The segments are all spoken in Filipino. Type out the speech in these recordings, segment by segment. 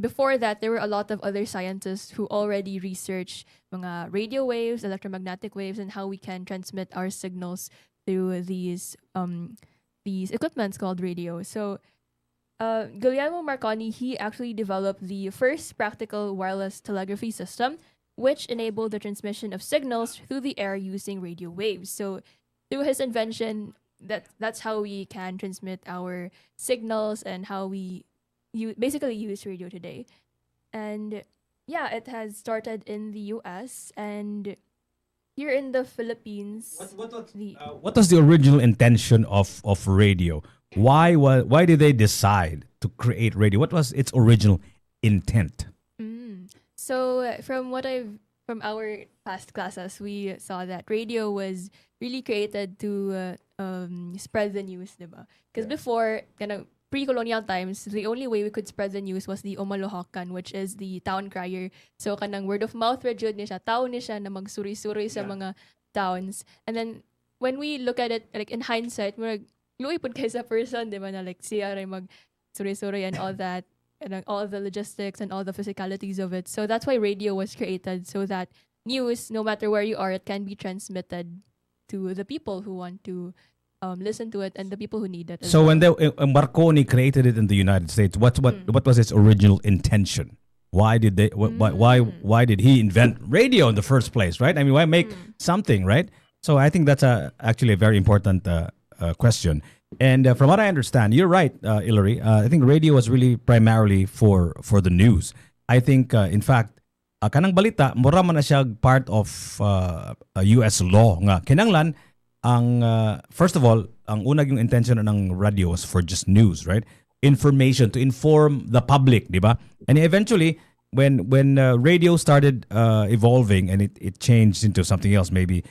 before that, there were a lot of other scientists who already researched mga radio waves, electromagnetic waves, and how we can transmit our signals through these equipments called radio. So Guglielmo Marconi, he actually developed the first practical wireless telegraphy system, which enabled the transmission of signals through the air using radio waves. So through his invention, that's how we can transmit our signals and how we basically use radio today. And yeah, it has started in the US and here in the Philippines. What was the original intention of radio? Why did they decide to create radio? What was its original intent? So from our past classes, we saw that radio was really created to spread the news, diba? Because before, kind of pre-colonial times, the only way we could spread the news was the Omalohakan, which is the town crier. So kanang word of mouth radio ni siya, tao ni siya na magsuri-suri sa mga towns. And then when we look at it like in hindsight, we're like, luoy pud kay sa person, diba, na like siya ray mag suri-suri and all that, and all the logistics and all the physicalities of it. So that's why radio was created, so that news, no matter where you are, it can be transmitted to the people who want to listen to it and the people who need it. So when Marconi created it in the United States, what was its original intention? Why did he invent radio in the first place? Right? I mean, why make something, right? So I think that's actually a very important question. And from what I understand, you're right, Hilary. I think radio was really primarily for the news. I think, in fact, kanang balita, mura man na siya part of US law nga. Kinanglan, first of all, ang unang yung intention ng radio was for just news, right? Information, to inform the public, di ba? And eventually, when radio started evolving and it changed into something else, maybe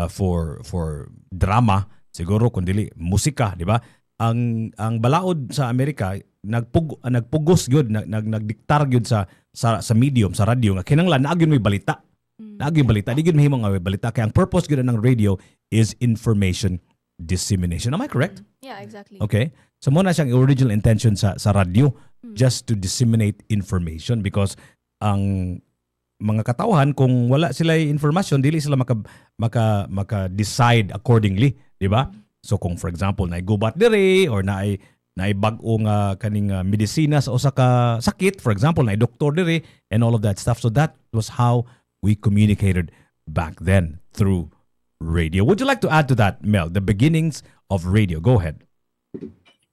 for drama, siguro kundili musika, di ba? Ang balaod sa Amerika nagpugos gyud, nagdiktar gyud sa medium, sa radio nga kinanglan naagyon may balita. Naagyon balita, di gyud mahimo nga may balita kay ang purpose gyud ng radio is information dissemination. Am I correct? Yeah, exactly. Okay. So mo na siyang original intention sa radio, just to disseminate information, because ang mga katawhan kung wala sila information dili sila maka decide accordingly, di ba? So kung for example na gubat diri or na bag-o nga kaning medisina sa usa ka sakit, for example na doktor diri and all of that stuff. So that was how we communicated back then, through radio. Would you like to add to that, Mel, the beginnings of radio? Go ahead.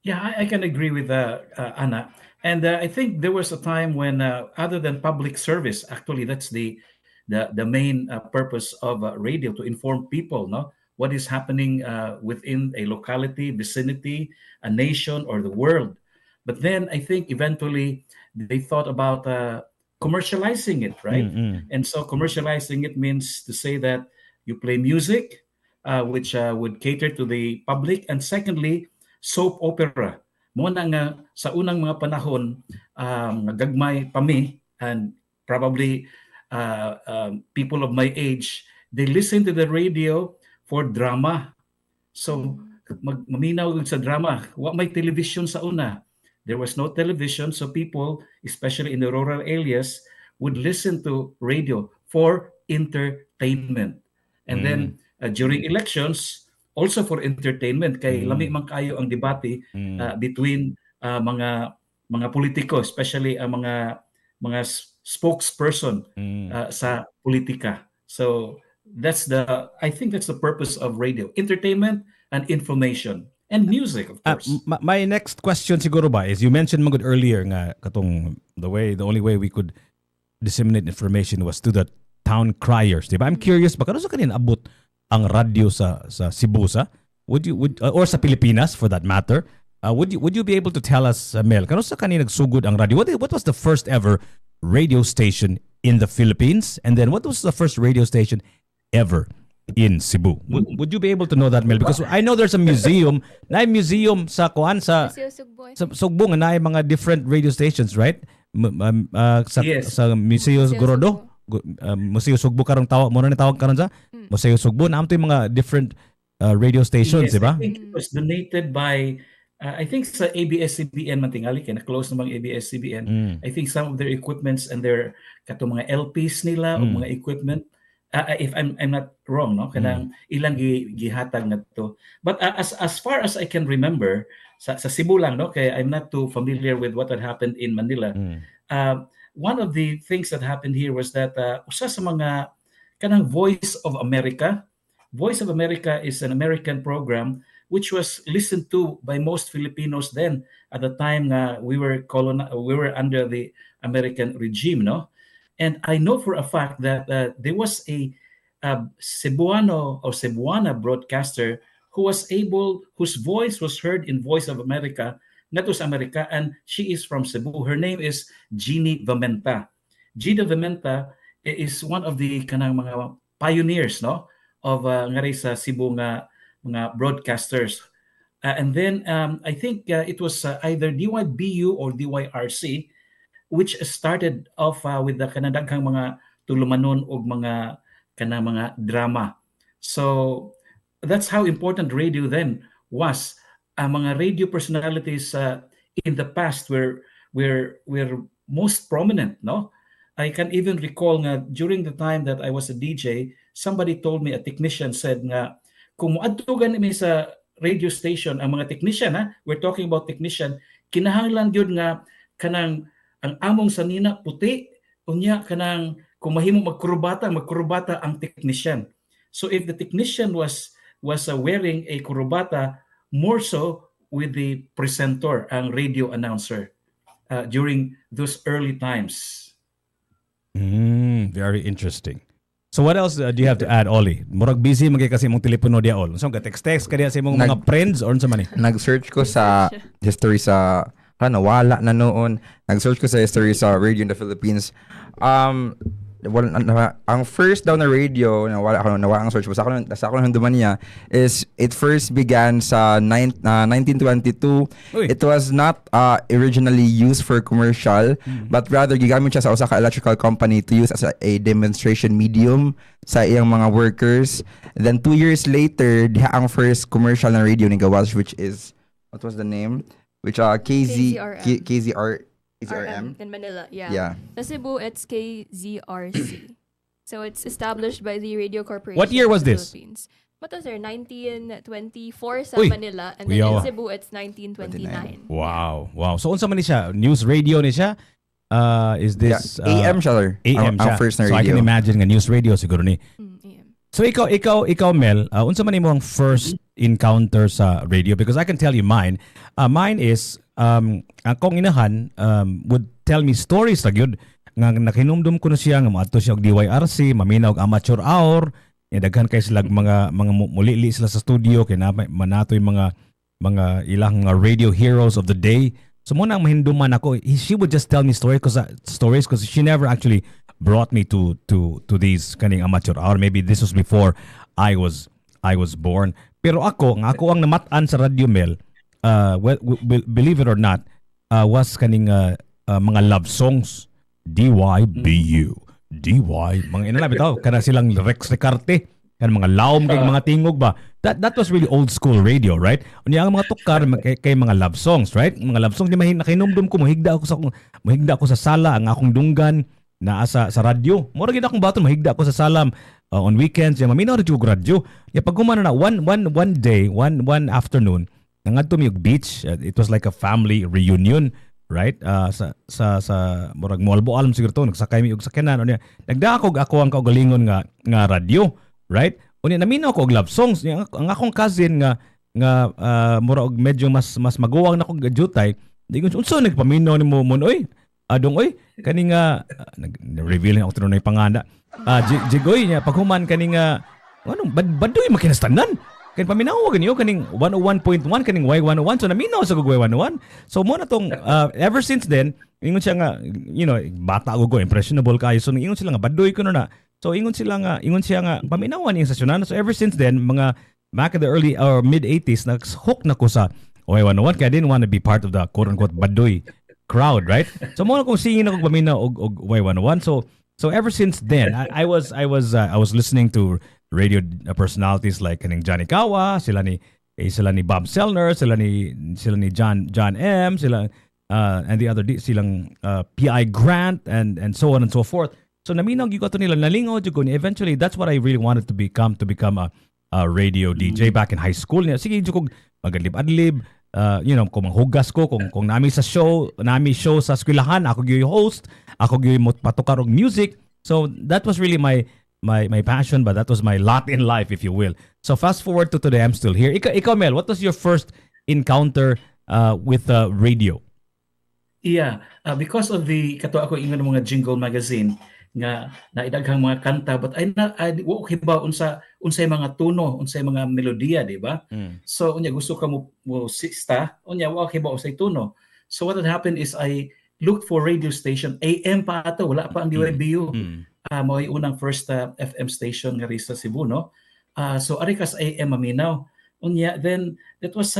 Yeah, I can agree with Anna. And I think there was a time when, other than public service, actually that's the main purpose of radio, to inform people, no, what is happening within a locality, vicinity, a nation, or the world. But then I think eventually they thought about commercializing it, right? And so commercializing it means to say that you play music, which would cater to the public, and secondly, soap opera. Mo na nga sa unang mga panahon, nagagmay pa mi, and probably people of my age, they listen to the radio for drama. So maminaw sa drama. Wa may television sa una. There was no television, so people, especially in the rural areas, would listen to radio for entertainment. And then during elections, also for entertainment, kay lami man kayo ang debate between mga politiko, especially ang mga spokesperson sa politika. So I think that's the purpose of radio: entertainment and information and music, of course. My next question siguro ba is, you mentioned magud earlier nga katong the only way we could disseminate information was to the town criers, di ba? I'm curious, baka sa kanina abot ang radio sa Cebu or sa Pilipinas for that matter? Would you be able to tell us, Mel, kano sa kanina nagsugod ang radio? What was the first ever radio station in the Philippines? And then what was the first radio station ever in Cebu? Would you be able to know that, Mel? Because I know there's a museum, sa kuan sa Sugbo nga naay mga different radio stations, right? Sa Museo Gorodo, Museo Sugbo karong tawag karon sa Museo Sugbo, naamto yung mga different radio stations, yes, di ba? I think it was donated by I think sa ABS-CBN man tingali kay na-close namang ABS-CBN. I think some of their equipments and their katong mga LPs nila o mga equipment, if I'm not wrong, no, kanang ilang gihatag na to. But as far as I can remember, sa Cebu lang, no, kay I'm not too familiar with what had happened in Manila. One of the things that happened here was that usa sa mga kanang Voice of America. Voice of America is an American program which was listened to by most Filipinos then at the time we were under the American regime, no? And I know for a fact that there was a Cebuano or Cebuana broadcaster whose voice was heard in Voice of America, not just America, and she is from Cebu. Her name is Jeannie Vamenta. Jeannie Vamenta is one of the kanang mga pioneers, no, of ngari sa Cebu nga mga broadcasters. And then I think it was either DYBU or DYRC which started off with the kanadaghang mga tulumanon og mga drama. So that's how important radio then was. Mga radio personalities in the past were most prominent, no? I can even recall nga during the time that I was a DJ, somebody told me, a technician said nga, kung moadto gani mi sa radio station ang mga technician, we're talking about technician, kinahanglan gyud nga kanang ang among sanina puti, unya kanang kung mahimo magkurubata ang technician. So if the technician was wearing a kurubata, more so with the presenter, ang radio announcer, during those early times. Very interesting. So what else do you have to add, Oli? Murag busy magay kasi mong telepono dia, Ol. So text kaya sa imong mga friends or sa man? Nag-search ko sa history sa nawala na noon. Nag-search ko sa history sa radio in the Philippines. Ang first daw na radio nawala ang search ko sa ako duman niya is it first began sa 1922. It was not originally used for commercial, but rather gigamit siya sa usa ka electrical company to use as a demonstration medium sa iyang mga workers. Then 2 years later diha ang first commercial na radio ni gawas, which is, what was the name, which KZRM in Manila, Yeah. Sa Cebu, it's KZRC. So it's established by the Radio Corporation. What year was of the this? Philippines. What was there? 1924 sa Uy, Manila, and then in Cebu, it's 1929. Wow. So unsa man ni siya? News radio ni siya? Is this AM siya, sir. AM ang siya. first na radio. So I can imagine nga news radio siguro ni. AM. So ikaw Mel, unsa man imong first encounter sa radio? Because I can tell you mine. Mine is akong inahan would tell me stories ra gyud nga nakinumdum ko na siya nga maadto siya og DYRC, maminaw og amateur hour, daghan kay sila mga mulili sila sa studio kay manatoy mga ilang radio heroes of the day. So muna ang mahinduman ako, she would just tell me stories because she never actually brought me to these kaning amateur hour. Maybe this was before I was born. Pero ako ang namatan sa Radio Mel, believe it or not, was kaning mga love songs. DYBU, mga inalabi tao, kana silang Rex Recarte, kana mga laom kay mga tingog ba. That was really old school radio, right? Unya ang mga tukar kay mga love songs, right? Mga love songs di nakinumdum ko, mohigda ako sa sala, ang akong dunggan naa sa radyo. Mura gid akong baton, mahigda ako sa salam on weekends, yung maminaw ra jud radyo. Ya pag humana na one day, one afternoon, nangadto mi og beach. It was like a family reunion, right? Sa murag Molbo alam siguro to, nagsakay mi og sakyanan. Unya nagdaakog ako ang kaugalingon nga radyo, right? Unya naminaw ko og love songs. Ang akong cousin nga murag medyo mas maguwang na ko jutay. Di ko unsa nagpaminaw nimo mon oy? Adong oy kani nga reveal na ako tunay panganda. Jigoy niya paghuman kani nga anong badoy makinastanan. Kan paminaw ganyo kaning 101.1 kaning Y101, so naminaw sa Y101. So mo na tong ever since then ingon siya nga bata ako impressionable kayo, so ingon sila nga badoy ko na. So ingon siya nga paminawan yung stasyonan. So ever since then mga back in the early or mid 80s nag-hook na ko sa Y101 kaya I didn't want to be part of the quote unquote badoy crowd, right? So mo na kung singin ako paminaw og Y101. So ever since then I was listening to radio personalities like kaning Johnny Kawa, sila ni sila ni Bob Selner, sila ni John M, sila and the other silang PI Grant and so on and so forth. So naminaw gyud ko to nila, nalingaw gyud ko ni. Eventually that's what I really wanted to become a radio DJ back in high school. Sige gyud ko magadlib-adlib, kung manghugas ko, kung nami show sa eskwelahan, ako gyud host, ako gyud patukar og music. So that was really my passion, but that was my lot in life, if you will. So fast forward to today, I'm still here. Ikaw Mel, what was your first encounter with radio? Yeah, because of the kato ako ingon mga jingle magazine nga naidaghang mga kanta, but I wa okay ba unsay mga tuno, unsay mga melodiya, di ba? So unya gusto ka mo sista, unya wa okay ba unsay tuno. So what had happened is I looked for radio station, AM pa ato, wala pa ang DYBU. Mo'y unang first FM station nga sa Cebu, no? So ari kas AM maminaw. Unya then that was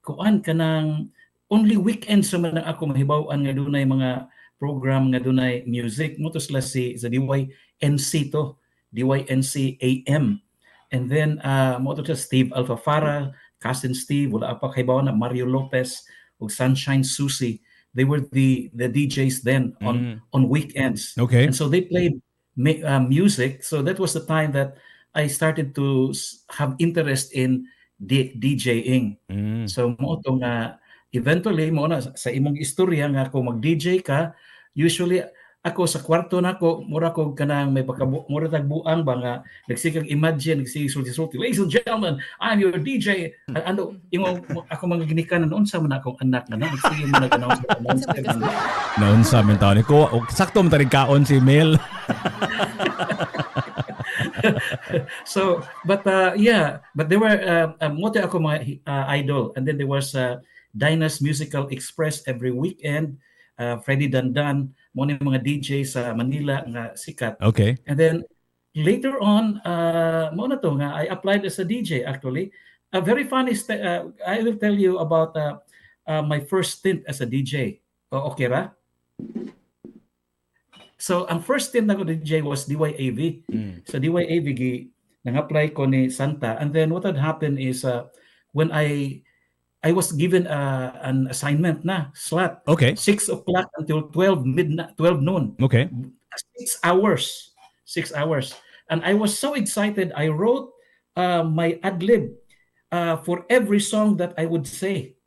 kuan kanang only weekends naman ako mahibaw-an nga dunay mga program nga dunay music. Mo to sila sa DYNC to, DYNC AM. And then mo to Steve Alfafara, Cousin Steve, wala pa kahibaw na Mario Lopez ug Sunshine Susie. They were the DJs then on weekends. Okay. And so they played music. So that was the time that I started to have interest in DJing. So mo to nga eventually mo na sa imong istorya nga kung mag-DJ ka, usually ako sa kwarto nako mura ko kanang may mura tagbuang ba nga nagsikag imagine nagsisulti-sulti, ladies and gentlemen, I'm your DJ. Ano imong ako mga ginikanan unsa man akong anak na nagsige mo nag-announce noon sa amin taon ko sakto man tarig kaon si Mel. So but there were mote ako mga idol, and then there was Dinah's Musical Express every weekend. Freddy Dandan, mo ni mga DJ sa Manila nga sikat. Okay. And then later on, mo na to nga I applied as a DJ actually. A very funny I will tell you about my first stint as a DJ. Okay ra? So ang first stint na ko DJ was DYAV. So DYAV nang-apply ko ni Santa, and then what had happened is when I was given an assignment na slot. Okay. 6 o'clock until 12 noon. Okay. 6 hours. 6 hours. And I was so excited. I wrote my ad-lib for every song that I would say.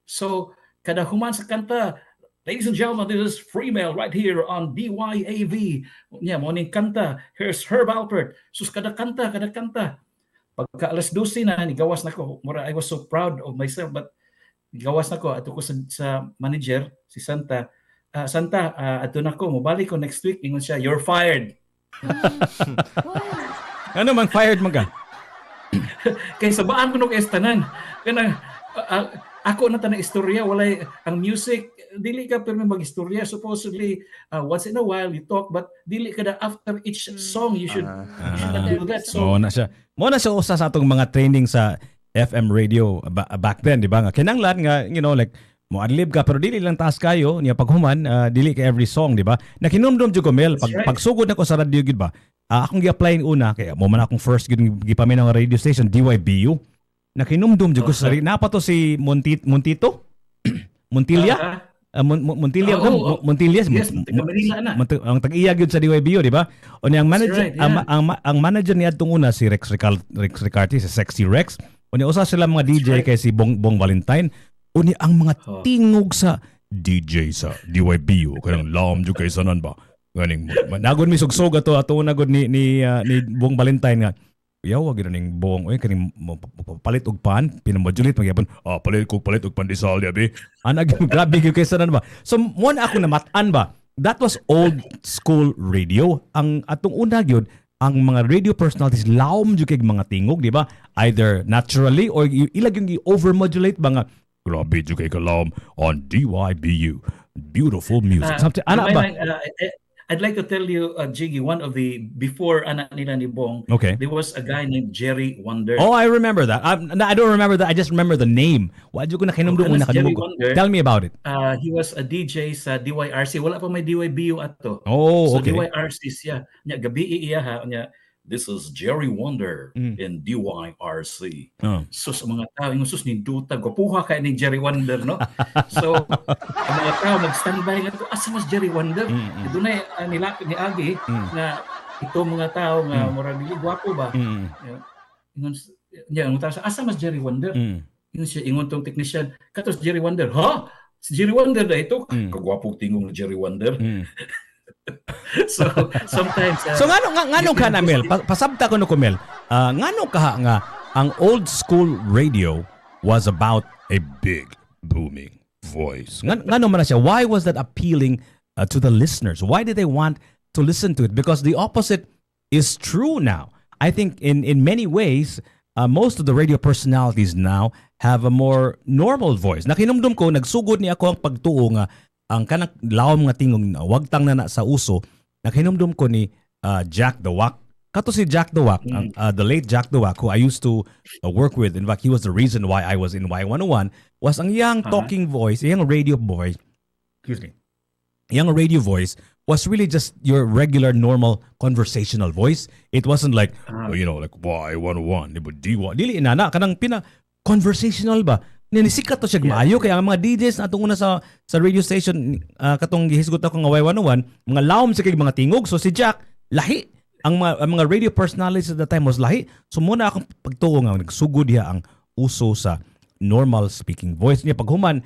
So, kada human sa kanta, ladies and gentlemen, this is Free Mail right here on DYAV. Yeah, morning kanta. Here's Herb Alpert. Sus kada kanta. Pagka alas 12 na, nigawas na ko. I was so proud of myself, but nigawas na ko. Ato ko sa manager, si Santa. Santa, ato na ko. Mabalik ko next week. Ingon siya, you're fired. Ano man, fired mo ka? Kaya sabaan ko nung estanan. Kaya ako na tanang istorya, walay ang music, dili ka pero mag-istorya. Supposedly, once in a while you talk, but dili ka na after each song, you should do that. So, Mo na siya usa sa atong mga training sa FM radio back then, di ba? Nga kinanglan nga, like mo adlib ka pero dili lang taas kayo niya paghuman, dili ka every song, di ba? Nakinumdum jud ko Mel pagsugod nako sa radio gid ba. Akong gi-apply una kaya mo man akong first gid gipamin nga radio station DYBU. Nakinumdum jud ko sa napa to si Montito? Montilla? Montilla yes, ang tag-iya gyud sa DYBU, di ba? O ang manager right, yeah. ang manager niya adtong una si Rex Ricarte, si Sexy Rex. O usa sila mga DJ kay si Bong Valentine. O ang mga tingog sa DJ sa DYBU kanang lam jud kay sanan ba. Ganing nagod mi sugsog ato na gud ni Bong Valentine nga. Yaw wag ning Bong kaning palit og pan pinamodulate magyapon palit og pandesal diabi grabe gyud kay sanan ba. So mo na ako namatan ba, that was old school radio. Ang atong una gyud ang mga radio personalities laom jud kay mga tingog, di ba, either naturally or ilag yung i-overmodulate ba nga grabe jud kay kalaom on DYBU, beautiful music something ana ba. I'd like to tell you, Jiggy, one of the before anak nila ni Bong, okay, there was a guy named Jerry Wonder. Oh, I remember that. I don't remember that. I just remember the name. Why ko na kinumdum mo nakadumog. Tell me about it. He was a DJ sa DYRC. Wala pa may DYBU ato. Oh, so okay. DYRC siya. Nya gabi iya ha. Nya this is Jerry Wonder in DYRC. So sa mga tao, yung sus ni Duta, gupuha kay ni Jerry Wonder, no? So, ang mga tao mag-standby nga ko, asa mas Jerry Wonder? Doon na nilapit ni Agi na ito mga tao nga murag dili gwapo ba? Ingon ang tao sa asa mas Jerry Wonder? Ingon siya, ingon tong technician, katos Jerry Wonder. Ha? Si Jerry Wonder na ito? Kagwapong tingong Jerry Wonder. So sometimes so ngano ka na Mel pasabta ko no ko Mel ngano ka nga ang old school radio was about a big booming voice ngano man na siya, why was that appealing to the listeners? Why did they want to listen to it? Because the opposite is true now. I think in many ways most of the radio personalities now have a more normal voice. Nakinumdum ko nagsugod ni ako ang pagtuo nga ang kanang lawom nga tingog wagtang na sa uso. Nakinumdum ko ni Jack the Wack. Kato si Jack the Wack, the late Jack the Wack, who I used to work with. In fact, he was the reason why I was in Y101, was ang young talking voice, young radio voice, young radio voice was really just your regular, normal, conversational voice. It wasn't like, like Y101, dili inana, kanang conversational ba? Nisikat to siya maayo kaya ang mga DJs na atong una sa radio station katong gihisgot ako nga Y101 mga lawom sa kay mga tingog. So si Jack lahi ang mga radio personalities at the time was lahi. So muna akong pagtuo nga nagsugod diha ang uso sa normal speaking voice niya paghuman.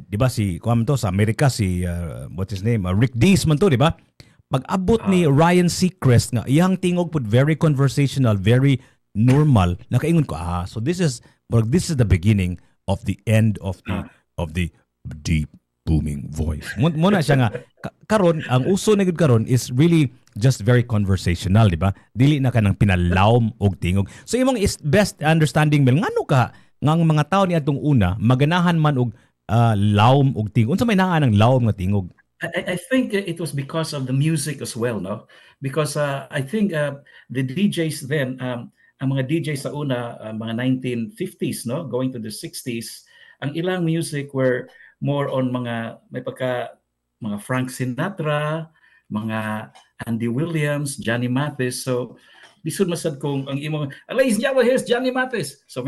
Di ba si kuam to sa Amerika si what's his name, Rick Dees man to, di ba? Pag-abot ni Ryan Seacrest nga iyang tingog pud very conversational, very normal. Nakaingon ko so this is the beginning of the end of the deep booming voice. Muna siya nga karon ang uso na gud karon is really just very conversational, di ba? Dili na kanang pinalawom og tingog. So imong is best understanding Mel ngano ka nga ang mga tao ni adtong una maganahan man og lawom og tingog. Unsa may naa ng lawom nga tingog? I think it was because of the music as well, no? Because I think the DJs then ang mga DJs sa una, mga 1950s, no, going to the 60s, ang ilang music were more on mga mga Frank Sinatra, mga Andy Williams, Johnny Mathis. So bisud masad kong ang imong ladies and gentlemen, here's Johnny Mathis. So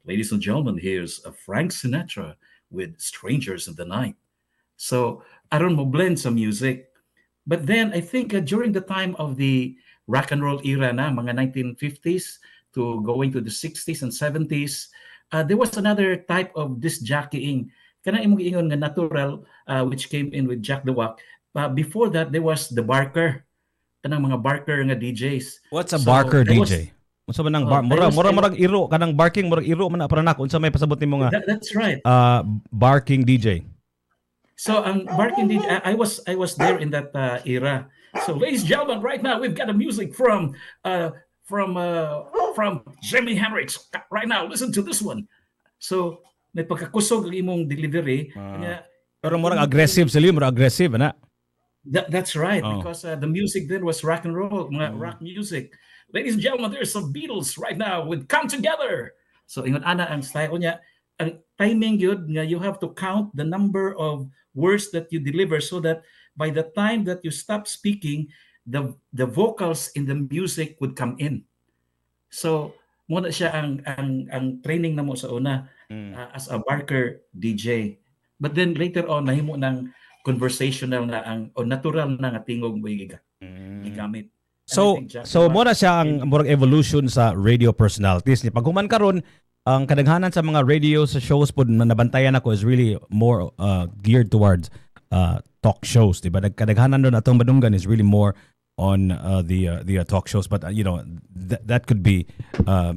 ladies and gentlemen, here's Frank Sinatra with Strangers in the Night. So aron mo blend sa music. But then I think during the time of the rock and roll era na mga 1950s to going to the 60s and 70s, there was another type of disc jockeying. Kana imong giingon nga natural, which came in with Jack the Wack. Before that, there was the barker. Kanang mga barker nga DJs. What's a barker DJ? Unsa man ang murag iro kanang barking murag iro man na para nako. Unsa may pasabot nimo nga? That's right. Barking DJ. So ang barking DJ, I was there in that era. So ladies and gentlemen, right now we've got a music from Jimi Hendrix. Right now, listen to this one. So may pagkakusog ang imong delivery. Pero murag aggressive sila, murag aggressive na. That's right, because the music then was rock and roll, rock music. Ladies and gentlemen, there's some Beatles right now with Come Together. So ingon ana ang style niya, ang timing yun nga you have to count the number of words that you deliver so that by the time that you stop speaking, the vocals in the music would come in. So muna siya ang training na mo sa una as a barker DJ. But then later on nahimo ng conversational na o natural na nga tingog mo gigamit. So muna siya ang murag evolution sa radio personalities ni paghuman karon ang kadaghanan sa mga radio sa shows pod na nabantayan ako is really more geared towards talk shows, diba? Kadaghanan doon atong madunggan is really more on the talk shows, but that could be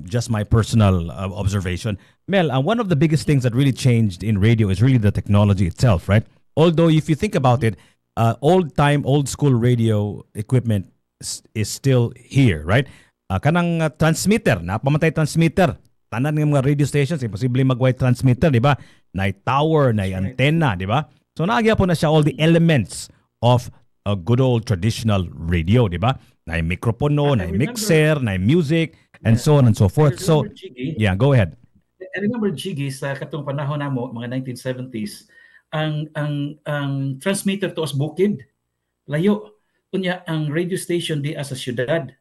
just my personal observation. Mel, one of the biggest things that really changed in radio is really the technology itself, right? Although if you think about it, old school radio equipment is still here, right? Kanang transmitter, napamatay transmitter. Tanan ng mga radio stations, imposible mag-white transmitter, di ba? Nay tower, nay antenna, di ba? So naagya po na siya all the elements of a good old traditional radio, di ba? Nay mikropono, nay mixer, nay music, and so on and so forth. So, yeah, go ahead. I remember, Jiggy, sa katong panahon na mo, mga 1970s, ang transmitter to as bukid, layo. Kunya, ang radio station di as a syudad.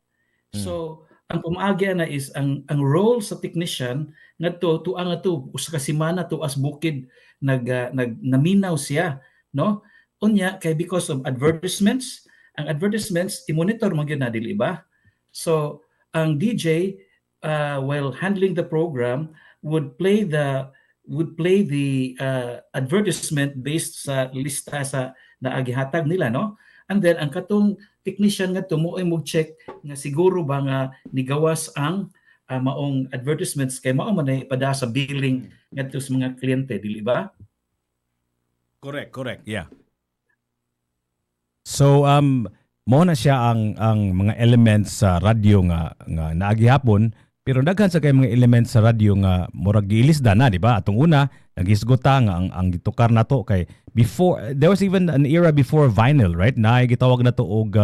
So ang pumaagi na is ang role sa technician ngadto tuang ato usa ka semana to as bukid naminaw siya, no? Unya kay because of advertisements, ang advertisements i-monitor man gyud na dili ba? So ang DJ while handling the program would play the advertisement based sa lista sa naagihatag nila, no? And then ang katong technician nga tumoy mo check nga siguro ba nga nigawas ang maong advertisements kay mao man ay pada sa billing ngadto sa mga kliyente, dili ba? Correct. Yeah. So mo na siya ang mga elements sa radyo nga naagihapon, pero daghan sa kay mga elements sa radyo nga murag giilisda na, di ba? Atong una nagisgota nga ang gitukar nato kay before there was even an era before vinyl, right? Na gitawag nato og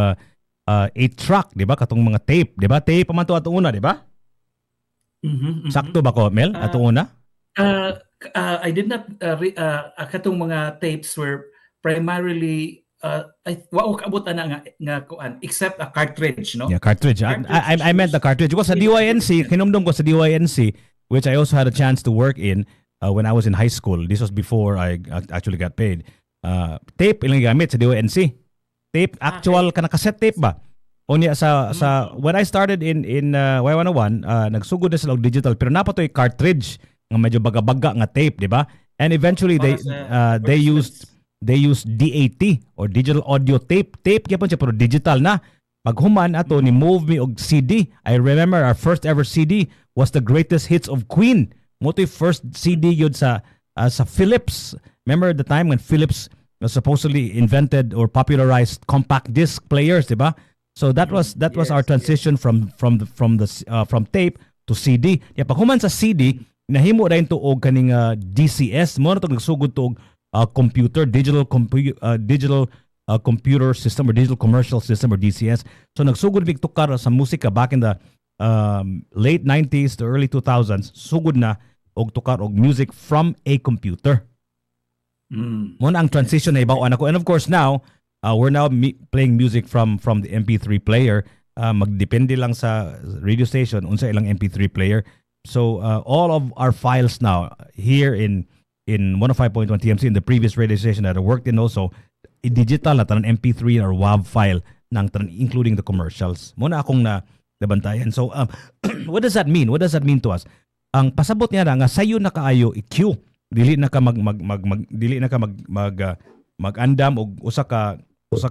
8-track, di ba? Katong mga tape, di ba? Tape pa man to atong una, di ba? Sakto ba ko, Mel? Atong una? I did not katong mga tapes were primarily wa ko abot ana nga kuan except a cartridge, no? Yeah, cartridge. I meant the cartridge. Ko sa DYNC, kinumdum ko sa DYNC, which I also had a chance to work in when I was in high school. This was before I actually got paid. Tape ilang gamit sa DYNC. Tape, actual kana cassette tape ba? Unya sa when I started in Y101, nagsugod na sila og digital, pero napatoy cartridge nga medyo baga-baga nga tape, di ba? And eventually they used DAT or digital audio tape. Tape gyapon siya pero digital na. Paghuman ato ni move me og CD. I remember our first ever CD was the greatest hits of Queen. Mo to first CD yun sa Philips. Remember the time when Philips supposedly invented or popularized compact disc players, di ba? So that was our transition from tape to CD. Ya paghuman sa CD, nahimo ra to og kaning DCS. Mo na to nagsugod to og digital computer system or digital commercial system or DCS. So nagsugod big tukar sa musika back in the late 90s to early 2000s. Sugod na og tukar og music from a computer. Mo na ang transition na ibaw ako. And of course now we're now playing music from the MP3 player. Magdepende lang sa radio station unsa ilang MP3 player. So all of our files now here in 105.1 TMC in the previous radio station that I worked in also, digital na tanan MP3 or WAV file nang tanan including the commercials. Muna akong nabantayan. So what does that mean? What does that mean to us? Ang pasabot niya na nga sayo na kaayo i-cue. Dili na ka mag-andam og usa ka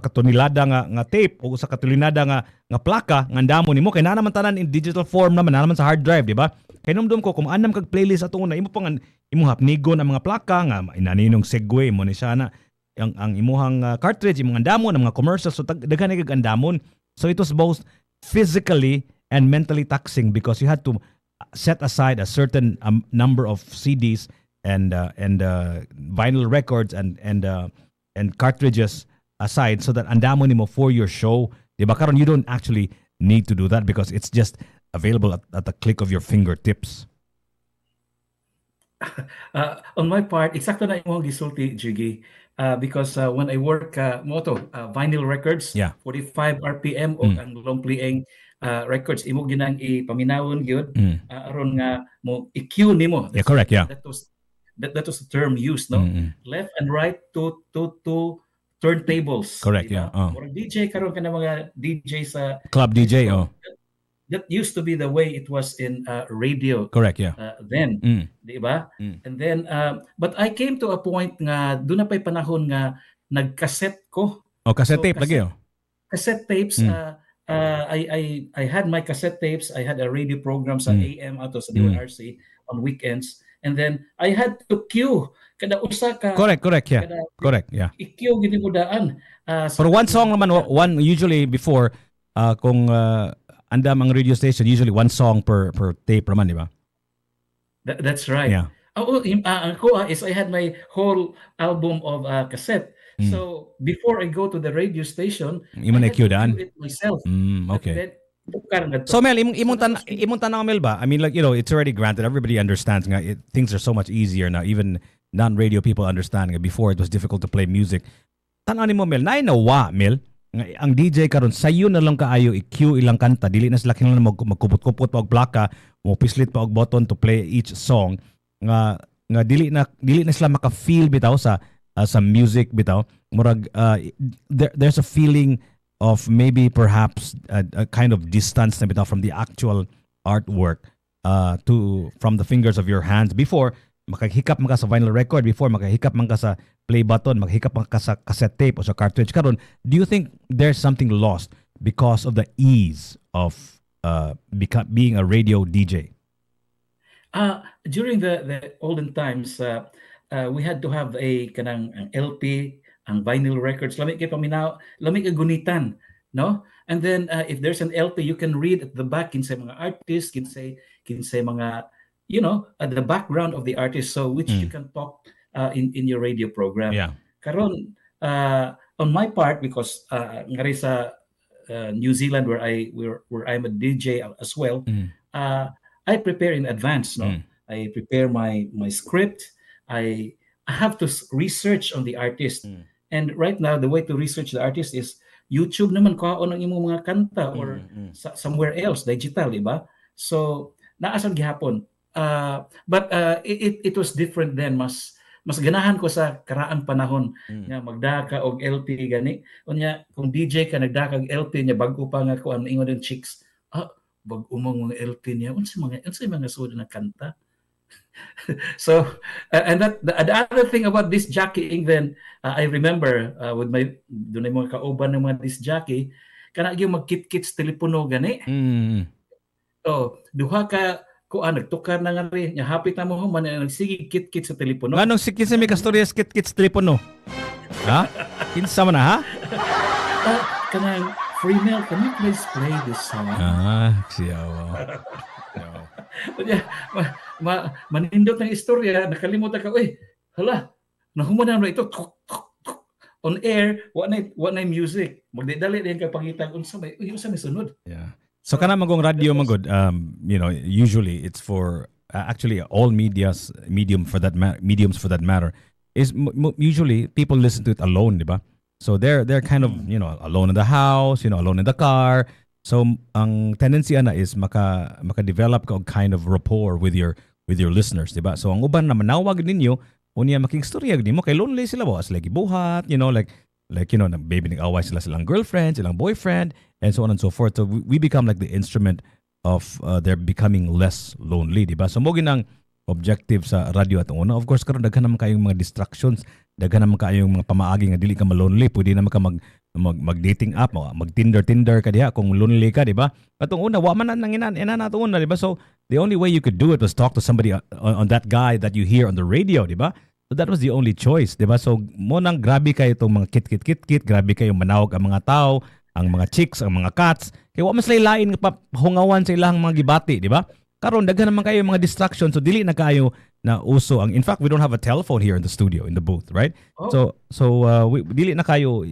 tonelada nga tape o usa ka tonelada nga plaka nga andamo nimo kay na naman tanan in digital form naman na naman sa hard drive, di ba? Kay numdum ko kung andam kag playlist ato una imo pang imo hapnigon ang mga plaka nga inaninong segue mo ni sana ang imuhang cartridge imong andamon ang mga commercials, so daghan kag andamon. So it was both physically and mentally taxing because you had to set aside a certain number of CDs and vinyl records and cartridges aside so that andamo nimo for your show. Diba karon you don't actually need to do that because it's just available at the click of your fingertips. On my part, eksakto na imong gisulti, Jiggy. Because when I work vinyl records, 45 RPM o ang long playing records, imo ginang ipaminawon gyud aron nga mo i-cue nimo. Yeah, correct, yeah. That was the term used, no? Left and right to turntables. Correct, diba? yeah. Or DJ karon kana mga DJ sa club DJ, that used to be the way it was in radio. Correct, yeah. Then, di ba? And then, but I came to a point nga, doon na pa'y panahon nga, nag-cassette ko. Cassette tape lagi, Cassette tapes, I had my cassette tapes, I had a radio program sa AM ato sa DYRC on weekends, and then I had to cue kada usa ka. Correct, yeah. Correct, yeah. I-cue gini mo daan. For one song naman, one usually before, kung andam ang radio station, usually one song per tape naman, di ba? That's right. Yeah. Is I had my whole album of cassette. So before I go to the radio station, I had to do it myself. Okay. So Mel, imong tanang Mel ba? I mean, like, you know, it's already granted. Everybody understands nga. Things are so much easier now. Even non-radio people understand nga. Before it was difficult to play music. Tanang ni mo Mel, nainawa Mel ang DJ karon sayo na lang kaayo i-cue ilang kanta, dili na sila kinahanglan magkupot-kupot pa og plaka, mo pislit pa og button to play each song nga dili na sila maka-feel bitaw sa music bitaw. Murag there's a feeling of maybe perhaps a kind of distance na bitaw from the actual artwork from the fingers of your hands. Before makahikap man ka sa vinyl record, before makahikap man ka sa play button, makahikap man ka sa cassette tape o sa cartridge. Karon, do you think there's something lost because of the ease of being a radio DJ? During the olden times, we had to have a kanang ang LP, ang vinyl records. Lamig kay paminaw, lamig gunitan, no? And then if there's an LP, you can read at the back kinsay mga artists, kinsay mga at the background of the artist, so which you can talk in your radio program. Yeah. Karon on my part, because ngari sa New Zealand where I'm a DJ as well, I prepare in advance. No, I prepare my script. I have to research on the artist, and right now the way to research the artist is YouTube naman kaon ang imong mga kanta or somewhere else digital, diba? So naasang gihapon. But it was different then. Mas ganahan ko sa karaang panahon nga magdaka og LP gani. Unya kung DJ ka nagdaka og LP nya bago pa nga ko ang ingon ng chicks, bag umong mga LP niya unsay mga sud na kanta. So and that the other thing about this jockeying then, I remember with my dunay mga kauban ng mga disc jockey kana gyud magkit-kits telepono gani. So duha ka nagtukar na nga rin. Hapit na mo man nagsige kit-kit sa telepono. Nganong sikit sa may kastorya sa kit-kit sa telepono? Ha? Kinsa man ha? Kanang free Mel, can you please play this song? Siyawa. Manindot ng istorya, nakalimutan ka, hala, nahumanan mo ito, on air, what na music. Magdidali din ka pangitag, unsa may sunod. Yeah. So kana magong radio magod, usually it's for actually all mediums for that matter is usually people listen to it alone, diba? So they're kind of alone in the house, alone in the car. So ang tendency ana is maka-develop ka og kind of rapport with your listeners, diba? So ang uban na manawag ninyo unya makigstorya nimo kay lonely sila ba sila gibuhat, baby nag-away silang girlfriend, silang boyfriend, and so on and so forth. So we become like the instrument of their becoming less lonely, diba? So mo ginang objective sa radio at una. Of course, karon daghan naman kayong mga distractions, daghan naman kayong mga pamaagi nga dili ka malonely, pwede naman ka mag-dating app, mag-Tinder ka diha kung lonely ka, diba? Atong una, wa man nang ina nato una, diba? So the only way you could do it was talk to somebody on that guy that you hear on the radio, diba? So that was the only choice, diba? So mo nang grabe kayo itong mga kit, grabe kayo manawag ang mga tao, ang mga chicks, ang mga cats. Kaya wa mas lain nga hungawan sa ilang mga gibati, diba? Karon daghan naman kayo mga distractions, so dili na kayo na uso ang. In fact, we don't have a telephone here in the studio, in the booth, right? Oh. So dili na kayo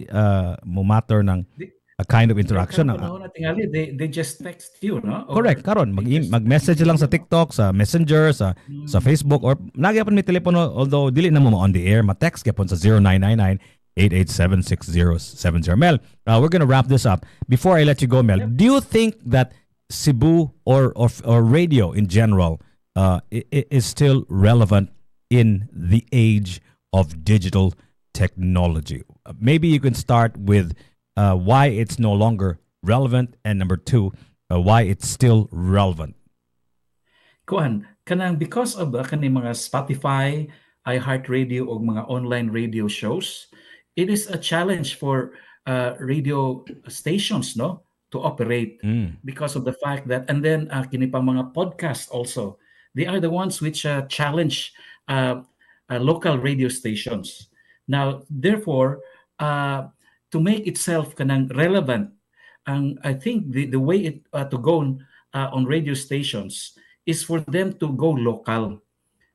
mo matter ng a kind of interaction. They just text you, no? Correct. Karon mag-message lang sa TikTok, sa Messenger, sa Facebook, or nagyapon may telepono, although dili na mo on the air, ma-text gyapon sa 0999-887-6070. Mel, we're gonna wrap this up. Before I let you go, Mel, do you think that Cebu or radio in general is still relevant in the age of digital technology? Maybe you can start with why it's no longer relevant, and number two, why it's still relevant. Kanang because of kaning mga Spotify, iHeartRadio o mga online radio shows, it is a challenge for radio stations, no, to operate because of the fact that, and then kini pang mga podcasts also, they are the ones which challenge local radio stations. Now, therefore, to make itself kanang relevant, I think the way it to go on radio stations is for them to go local,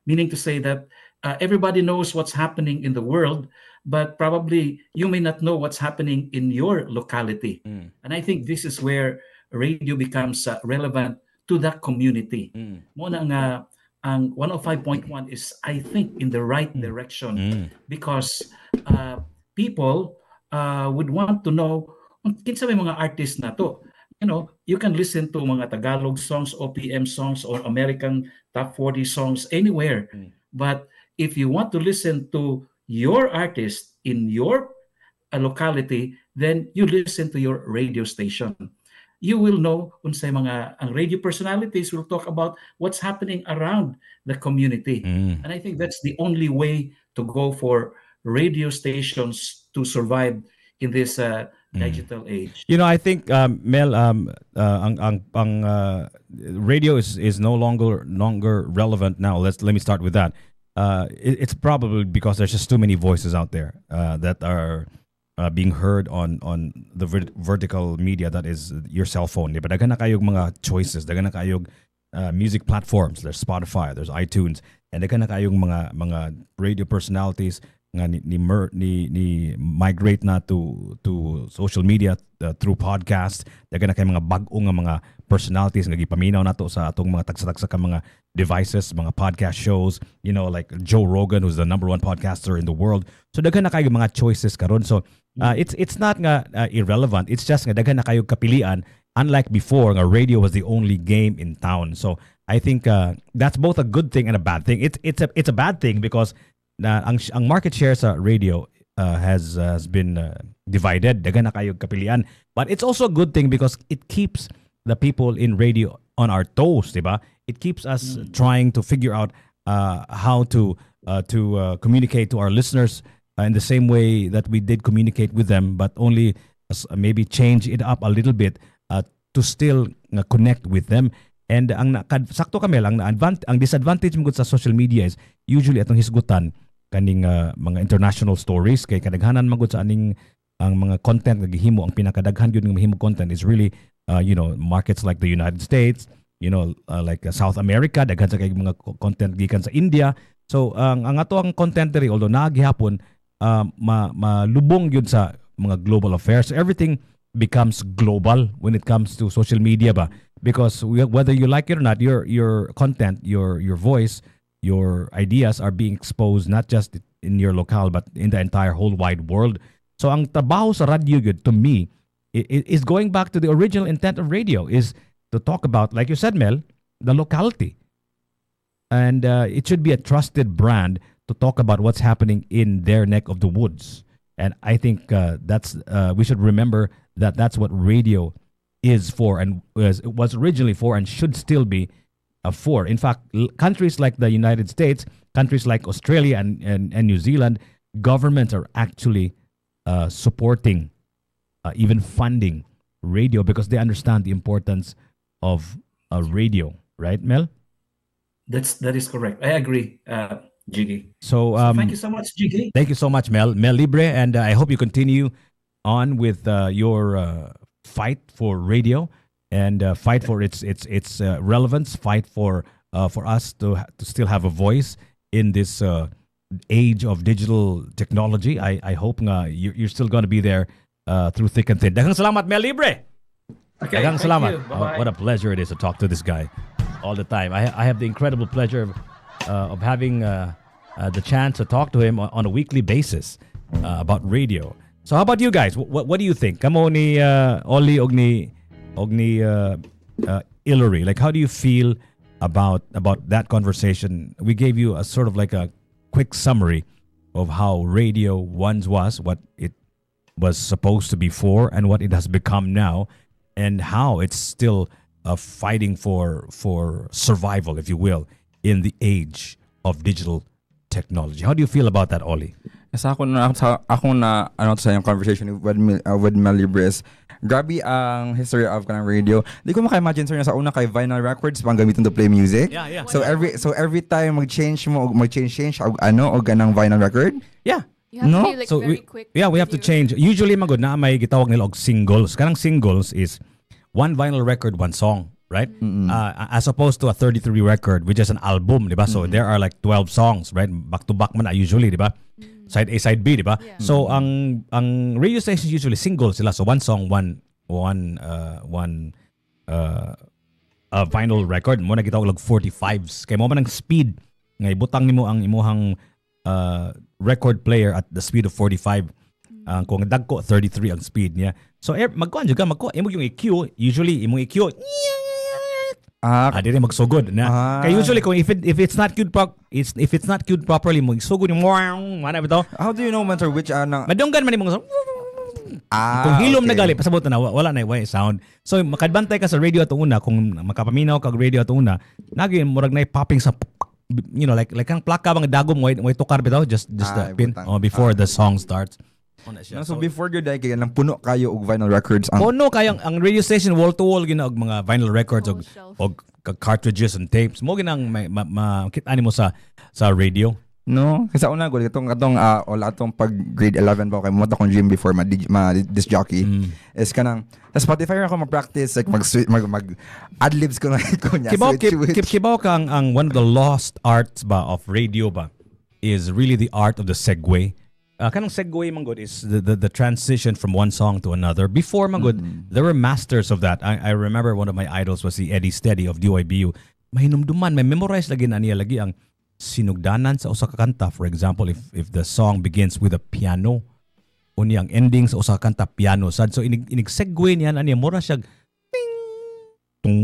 meaning to say that everybody knows what's happening in the world, but probably you may not know what's happening in your locality. And I think this is where radio becomes relevant to that community. Muna nga ang 105.1 is, I think, in the right direction because people would want to know kinsa may mga artist na to. You can listen to mga Tagalog songs, OPM songs, or American top 40 songs anywhere. But if you want to listen to your artist in your locality, then you listen to your radio station. You will know unsay mga ang radio personalities will talk about what's happening around the community. And I think that's the only way to go for radio stations to survive in this digital age. I think Mel, radio is no longer relevant now. Let me start with that. It's probably because there's just too many voices out there that are being heard on the vertical media, that is your cell phone. But dagan na kayog mga choices, dagan na kayog music platforms. There's Spotify, there's iTunes, and dagan na kayog mga radio personalities nga ni migrate na to social media through podcast. Dagan na kay mga bag-o nga mga personalities nga gipaminaw nato sa atong mga tagsa-tagsa ka mga devices, mga podcast shows, like Joe Rogan, who's the number one podcaster in the world. So dagan na kayo mga choices karon. So it's not nga irrelevant. It's just nga dagan na kayo kapilian. Unlike before, nga radio was the only game in town. So I think that's both a good thing and a bad thing. It's a bad thing because ang market share sa radio has been divided. Dagan na kayo kapilian. But it's also a good thing because it keeps the people in radio on our toes, diba? It keeps us trying to figure out how to communicate to our listeners in the same way that we did communicate with them, but only maybe change it up a little bit to still connect with them. And sakto kami lang ang disadvantage mo sa social media is usually atong hisgutan kaning mga international stories kay kadaghanan magud sa aning ang mga content nga gihimo, ang pinakadaghan gyud nga mahimo content is really markets like the United States, like South America, daghan sa kay mga content gikan sa India. So ang ato ang content diri, although nagihapon malubong yun sa mga global affairs. Everything becomes global when it comes to social media ba, because whether you like it or not, your content, your voice, your ideas are being exposed not just in your locale but in the entire whole wide world. So ang trabaho sa radio yun, to me, is going back to the original intent of radio, is to talk about, like you said, Mel, the locality. And it should be a trusted brand to talk about what's happening in their neck of the woods. And I think that's we should remember that that's what radio is for, and was originally for, and should still be for. In fact, countries like the United States, countries like Australia and New Zealand, governments are actually supporting, even funding radio, because they understand the importance of radio. Right, Mel? That is correct. I agree, Jiggy. So thank you so much, Jiggy. Thank you so much, Mel Libre, and I hope you continue on with your fight for radio, and fight for its relevance, fight for us to still have a voice in this age of digital technology. I hope nga you're still going to be there through thick and thin. Daghang salamat, Mel Libre. Okay, Daghang thank salamat. you. Bye-bye. What a pleasure it is to talk to this guy all the time. I have the incredible pleasure of having the chance to talk to him on a weekly basis about radio. So how about you guys? What do you think? Kamo ni Oli og ni Hillary. Like, how do you feel about that conversation? We gave you a sort of like a quick summary of how radio once was, what it was supposed to be for, and what it has become now, and how it's still fighting for survival, if you will, in the age of digital technology. How do you feel about that, Oli? Sa ako na sa yung conversation with Mel Libre is, grabe ang history of kanang radio. Di ko maka-imagine, sir, na sa una kay vinyl records pang gamitin to play music. Yeah. So every time mag-change og ganang vinyl record. Yeah. You have No? to be like So very quick. we have to change. Usually magud na may gitawag nila og singles. Kanang singles is one vinyl record, one song, right? As opposed to a 33 record, which is an album, di ba? So there are like 12 songs, right? Back to back man usually, di ba? Side A, side B, di ba? Yeah. So ang radio stations usually singles sila. So one song, one vinyl record. Mo na gitawag og 45s. Kay mo man ang speed nga ibutang nimo ang imuhang record player at the speed of 45. Kung dagko 33 ang speed niya. So magkuan juga imo yung EQ, usually imong EQ dire magsugod na. Kaya usually kung if it's not queued if it's not queued properly mo sugod yung mana bitaw. How do you know man sir which Madunggan man imong kung hilom na gali pasabot na wala na way sound. So makadbantay ka sa radio atong una kung makapaminaw kag radio atong una, nagi murag na popping sa like ang plaka bang dagom way tukar bitaw just the pin before the song starts. So before your day kaya nang puno kayo og vinyl records puno kayo ang radio station wall to wall gina og mga vinyl records og cartridges and tapes mo ginang makita nimo sa radio. No, kasi una ko katong wala tong pag grade 11 ba kay mo ta kong gym before ma disc jockey is kanang sa Spotify ako mag-practice like mag ad-libs ko na ko niya. Kibaw ka ang one of the lost arts ba of radio ba is really the art of the segue. Kanang segue man good is the transition from one song to another. Before man good, there were masters of that. I remember one of my idols was the Eddie Steady of DYBU. Mahinumduman, may memorize lagi na niya lagi ang sinugdanan sa usa ka kanta. For example, if the song begins with a piano, unya ang ending sa usa ka kanta piano sad. So inig segue niya niya mura siya ting tung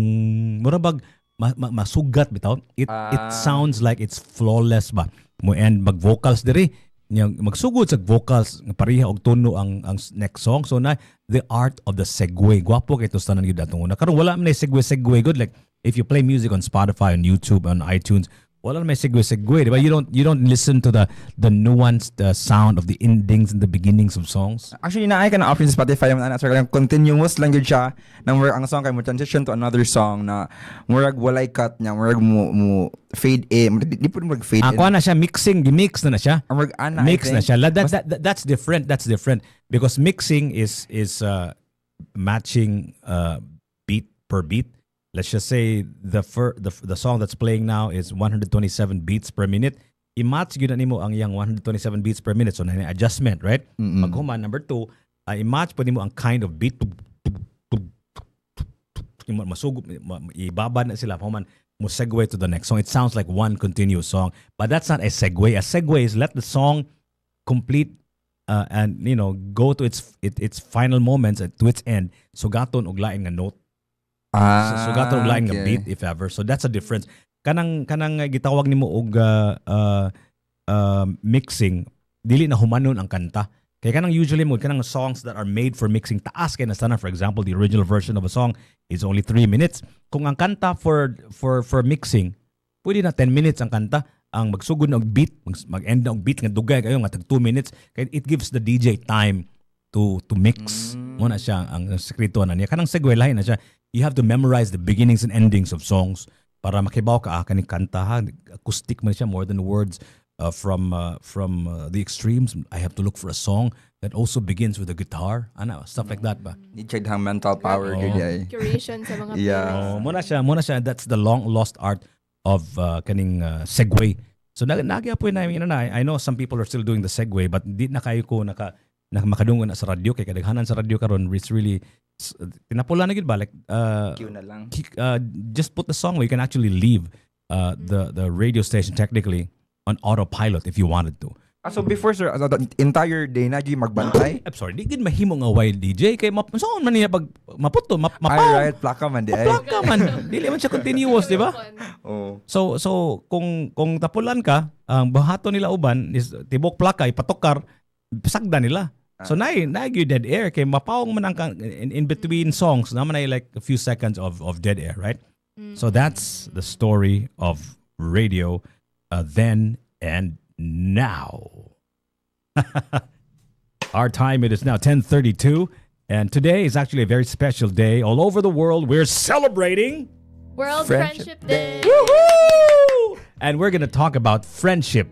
mura bag masugat bitaw. It sounds like it's flawless ba. Mo end mag vocals diri. Magsugod sa vocals nga pareha og tono ang next song. So na the art of the segue. Gwapo kay tos tanan gyud atong una. Karon wala man segue good like if you play music on Spotify, on YouTube, on iTunes, wala may segue, di ba? You don't listen to the nuanced sound of the endings and the beginnings of songs. Actually, naay ka na option sa Spotify man ana sir, continuous lang gyud siya nang ang song kay mo transition to another song na murag walay cut nya, murag mo fade in, di pud murag fade in. Ako na siya mixing, gimix na siya. Murag ana mix na siya. That's different. That's different because mixing is matching beat per beat. Let's just say the song that's playing now is 127 beats per minute. I-match yun na nimo ang yang 127 beats per minute. So na adjustment, right? Maghuman, number 2, i-match pa nimo ang kind of beat. Masugod, ibabad na sila. Pahuman, mo segue to the next song. It sounds like one continuous song. But that's not a segue. A segue is let the song complete and go to its final moments to its end. So gaton og laing nga note. So gato laing nga beat if ever. So that's a difference. Kanang gitawag nimo og mixing dili na humanon ang kanta. Kaya kanang usually mo kanang songs that are made for mixing taas kay nasana. For example, the original version of a song is only 3 minutes. Kung ang kanta for mixing, pwede na 10 minutes ang kanta. Ang magsugod na og beat, mag-end na og beat nga dugay kayo nga tag 2 minutes. Kaya it gives the DJ time to mix. Muna siya ang sekreto na niya. Kanang segue lahi na siya. You have to memorize the beginnings and endings of songs para makibaw ka kaning kanta ha. Acoustic man siya more than words. From the extremes, I have to look for a song that also begins with a guitar. Stuff like that ba? Need check hang mental power Curation sa mga muna siya. That's the long lost art of kaning segue. So nagyapoy na I know some people are still doing the segue but di na kayo ko makadungon na sa radio kay kadaghanan sa radio karon it's really tinapula na gid ba like cue na lang. Just put the song where you can actually leave the radio station technically on autopilot if you wanted to. So before sir, the entire day na gyud magbantay. I'm sorry, di gid mahimo nga wild DJ kay saan man niya pag maputo mapaw. Right, plaka man di ay. Plaka man. Dili man siya continuous, di ba? So kung tapulan ka, ang bahato nila uban is tibok plaka ipatukar pasagda nila. So na dead air kay mapawong man ang in between songs naman ay like a few seconds of dead air, right? So that's the story of radio then and now. Our time it is now 10:32 and today is actually a very special day. All over the world we're celebrating World Friendship Day. Woohoo! And we're going to talk about friendship